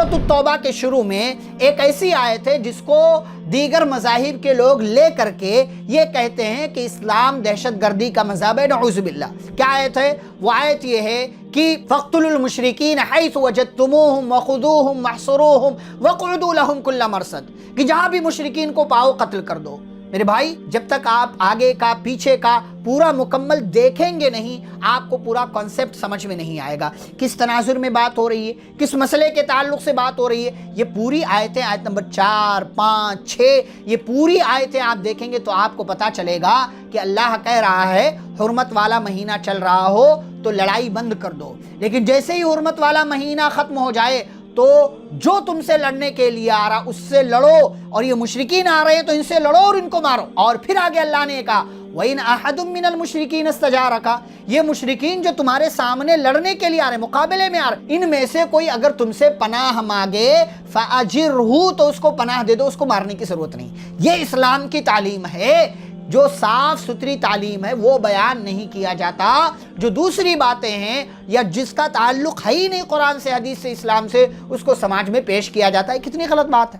سورۃ التوبہ کے شروع میں ایک ایسی آیت ہے جس کو دیگر مذاہب کے لوگ لے کر کے یہ کہتے ہیں کہ اسلام دہشت گردی کا مذہب ہے، نعوذ باللہ۔ کیا آیت ہے؟ وہ آیت یہ ہے کہ فَاقْتُلُوا الْمُشْرِكِينَ حَيْثُ وَجَدتُّمُوهُمْ وَخُذُوهُمْ وَاحْصُرُوهُمْ وَاقْعُدُوا لَهُمْ كُلَّ مَرْصَدٍ، کہ جہاں بھی مشرکین کو پاؤ قتل کر دو۔ میرے بھائی، جب تک آپ آگے کا پیچھے کا پورا مکمل دیکھیں گے نہیں، آپ کو پورا کانسیپٹ سمجھ میں نہیں آئے گا۔ کس تناظر میں بات ہو رہی ہے، کس مسئلے کے تعلق سے بات ہو رہی ہے، یہ پوری آیتیں، آیت نمبر 4، 5، 6، یہ پوری آیتیں آپ دیکھیں گے تو آپ کو پتا چلے گا کہ اللہ کہہ رہا ہے حرمت والا مہینہ چل رہا ہو تو لڑائی بند کر دو، لیکن جیسے ہی حرمت والا مہینہ ختم ہو جائے تو جو تم سے لڑنے کے لیے آ رہا اس سے لڑو، اور یہ مشرکین آ رہے ہیں تو ان سے لڑو اور ان کو مارو۔ اور پھر آگے اللہ نے کہا وَإِنْ أَحَدٌ مِّنَ الْمُشْرِكِينَ اسْتَجَارَكَ، یہ مشرکین جو تمہارے سامنے لڑنے کے لیے آ رہے ہیں، مقابلے میں آ رہے ہیں، ان میں سے کوئی اگر تم سے پناہ مانگے فَأَجِرْهُ، تو اس کو پناہ دے دو، اس کو مارنے کی ضرورت نہیں۔ یہ اسلام کی تعلیم ہے، جو صاف ستھری تعلیم ہے وہ بیان نہیں کیا جاتا۔ جو دوسری باتیں ہیں یا جس کا تعلق ہے ہی نہیں قرآن سے، حدیث سے، اسلام سے، اس کو سماج میں پیش کیا جاتا ہے۔ کتنی غلط بات ہے۔